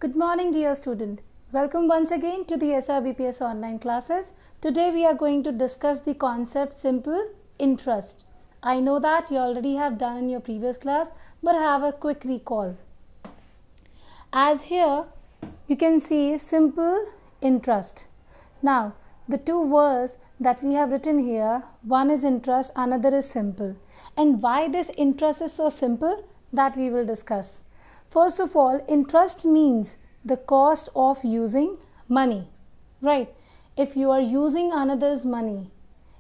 Good morning, dear student. Welcome once again to the SRBPS online classes. Today we are going to discuss the concept simple interest. I know that you already have done in your previous class, but have a quick recall. As here you can see simple interest. Now the two words that we have written here, one is interest, another is simple. And why this interest is so simple, that we will discuss. First of all, interest means the cost of using money, right? If you are using another's money,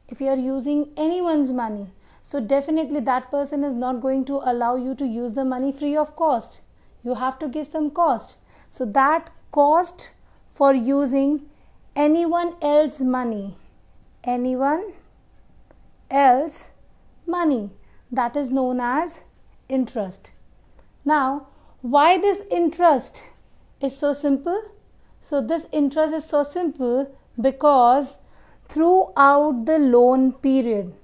if you are using anyone's money, so definitely that person is not going to allow you to use the money free of cost. You have to give some cost. So that cost for using anyone else's money, that is known as interest. Now, why this interest is so simple? So this interest is so simple because throughout the loan period,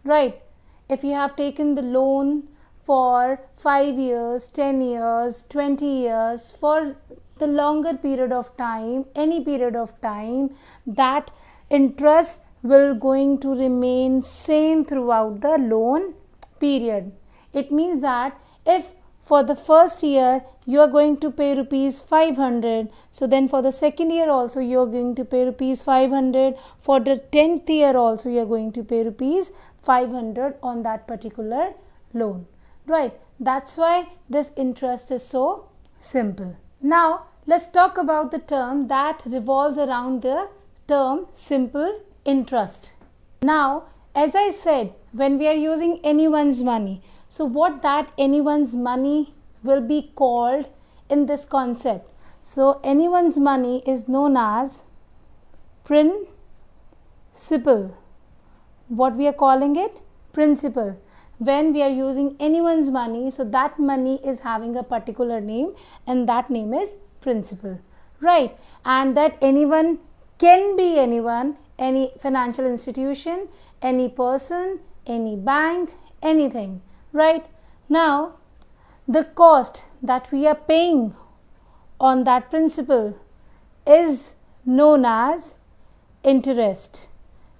right? If you have taken the loan for 5 years, 10 years, 20 years, for the longer period of time, any period of time, that interest will going to remain same throughout the loan period. It means that if for the first year you are going to pay rupees 500, so then for the second year also you are going to pay rupees 500, for the 10th year also you are going to pay rupees 500 on that particular loan, right? That's why this interest is so simple. Now let's talk about the term that revolves around the term simple interest. Now, as I said, when we are using anyone's money, so what that anyone's money will be called in this concept? So anyone's money is known as principal. What we are calling it? Principal. When we are using anyone's money, so that money is having a particular name and that name is principal, right? And that anyone can be anyone, any financial institution, any person, any bank, anything, right? Now the cost that we are paying on that principal is known as interest,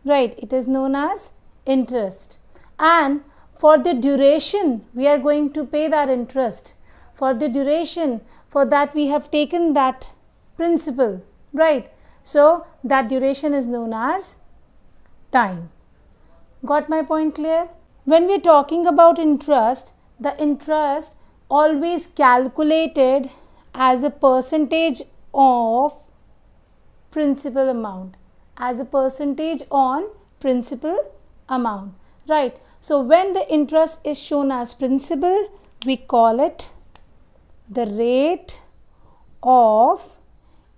right? It is known as interest. And for the duration we are going to pay that interest, for the duration for that we have taken that principal, right? So that duration is known as time. Got my point clear? When we are talking about interest, the interest always calculated as a percentage of principal amount, as a percentage on principal amount, right? So when the interest is shown as principal, we call it the rate of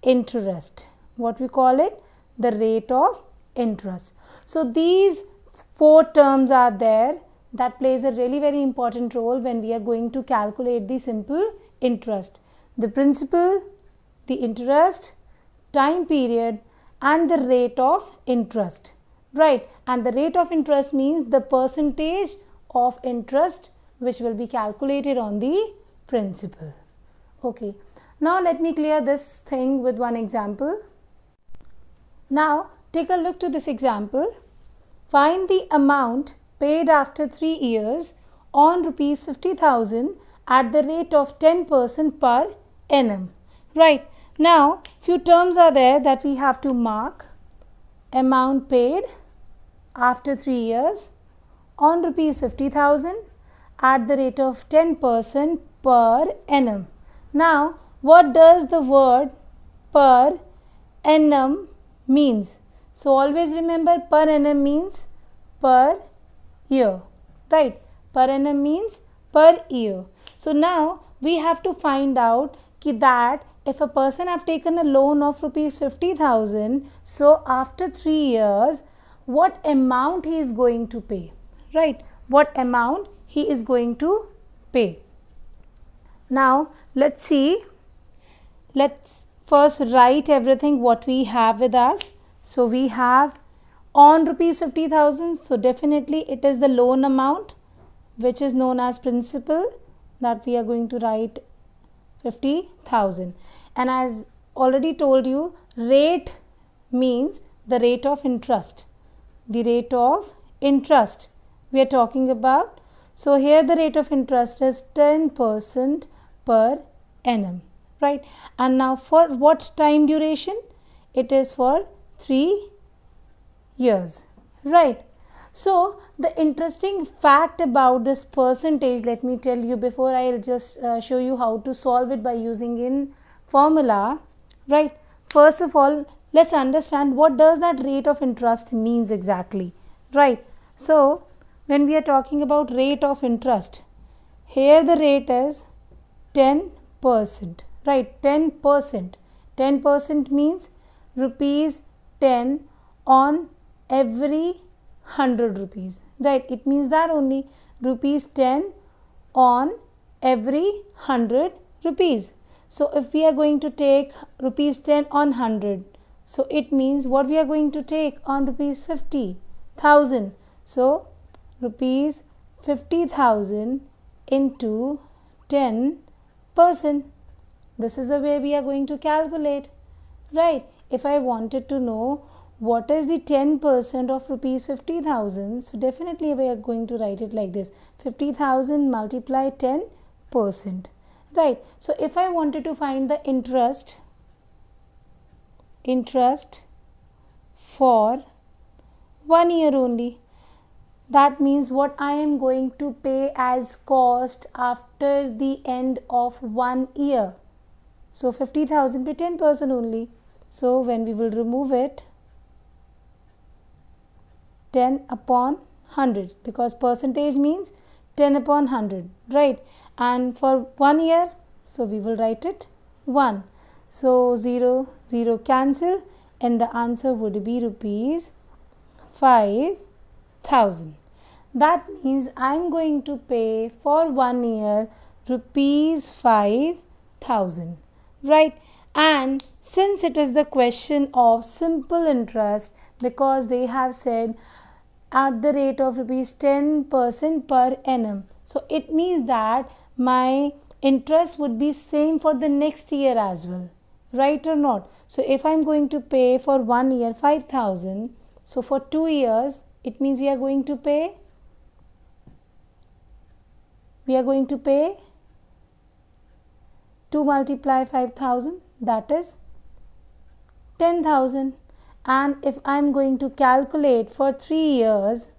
interest. What we call it? The rate of interest. So these four terms are there that plays a really very important role when we are going to calculate the simple interest. The principal, the interest, time period and the rate of interest, right? And the rate of interest means the percentage of interest which will be calculated on the principal. Okay, now let me clear this thing with one example. Now take a look to this example. Find the amount paid after 3 years on rupees 50,000 at the rate of 10% per annum, right? Now few terms are there that we have to mark. Amount paid after 3 years on rupees 50,000 at the rate of 10% per annum. Now what does the word per annum means? So always remember, per annum means per year, right? Per annum means per year. So now we have to find out that if a person have taken a loan of rupees 50,000, so after 3 years what amount he is going to pay, right? What amount he is going to pay. Now let's see. Let's first write everything what we have with us. So we have on rupees 50,000, so definitely it is the loan amount which is known as principal, that we are going to write 50,000. And as already told you, rate means the rate of interest. The rate of interest we are talking about. So here the rate of interest is 10% per annum, right? And now for what time duration? It is for 3 years, right? So the interesting fact about this percentage, let me tell you before I'll just show you how to solve it by using in formula, right? First of all, let's understand what does that rate of interest means exactly, right? So when we are talking about rate of interest, here the rate is 10%, right? 10%. 10% means rupees 10 on every 100 rupees, right? It means that only rupees 10 on every 100 rupees. So if we are going to take rupees 10 on 100, so it means what we are going to take on rupees 50,000. So rupees 50,000 into 10%. This is the way we are going to calculate, right? If I wanted to know what is the 10% of rupees 50,000, so definitely we are going to write it like this: 50,000 multiply 10%, right? So if I wanted to find the interest for 1 year only, that means what I am going to pay as cost after the end of 1 year. So 50,000 by 10% only. So when we will remove it, 10 upon 100, because percentage means 10 upon 100, right? And for 1 year, so we will write it 1. So 0, 0 cancel, and the answer would be rupees 5,000. That means I am going to pay for 1 year rupees 5,000, right? And since it is the question of simple interest, because they have said at the rate of rupees 10% per annum, so it means that my interest would be same for the next year as well, right or not? So if I'm going to pay for 1 year 5,000, so for 2 years it means we are going to pay 2 multiply 5,000, that is 10,000. And if I am going to calculate for 3 years,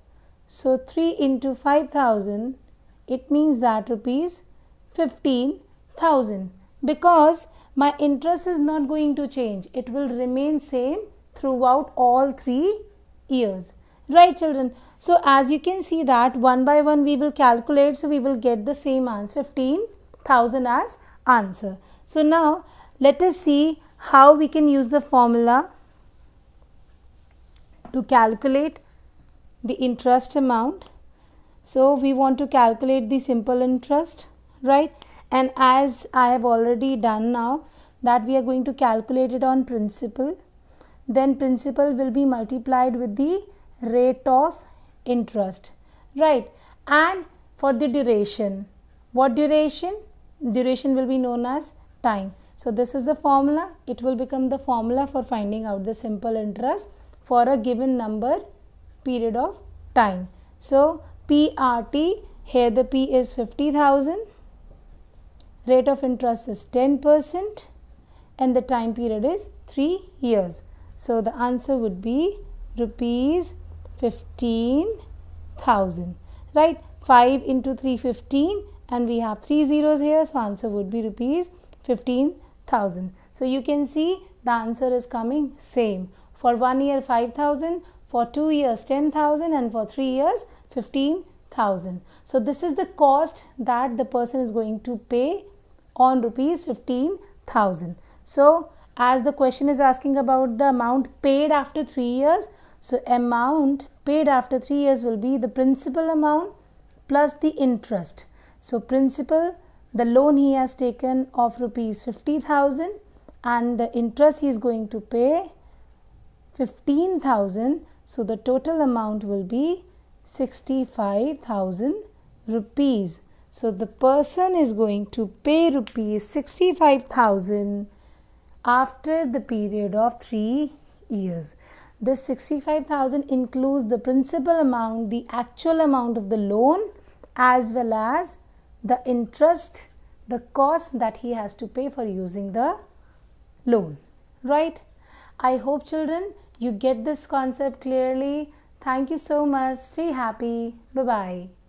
so 3 into 5,000, it means that rupees 15,000, because my interest is not going to change. It will remain same throughout all 3 years, right children? So as you can see that one by one we will calculate, so we will get the same answer, 15,000 as answer. So now let us see how we can use the formula to calculate the interest amount. So we want to calculate the simple interest, right? And as I have already done now, that we are going to calculate it on principal. Then principal will be multiplied with the rate of interest, right? And for the duration, what duration? Duration will be known as time. So this is the formula. It will become the formula for finding out the simple interest for a given number period of time. So PRT, here the P is 50,000, rate of interest is 10%, and the time period is 3 years. So the answer would be rupees 15,000, right? 5 into 3, 15, and we have 3 zeros here, so answer would be rupees 15,000. So you can see the answer is coming same. For 1 year 5,000, for 2 years 10,000, and for 3 years 15,000. So this is the cost that the person is going to pay on rupees 15,000. So as the question is asking about the amount paid after 3 years, so amount paid after 3 years will be the principal amount plus the interest. So principal, the loan he has taken of rupees 50,000, and the interest he is going to pay 15,000. So the total amount will be 65,000 rupees. So the person is going to pay rupees 65,000 after the period of 3 years. This 65,000 includes the principal amount, the actual amount of the loan, as well as the interest, the cost that he has to pay for using the loan. Right? I hope, children, you get this concept clearly. Thank you so much. Stay happy. Bye-bye.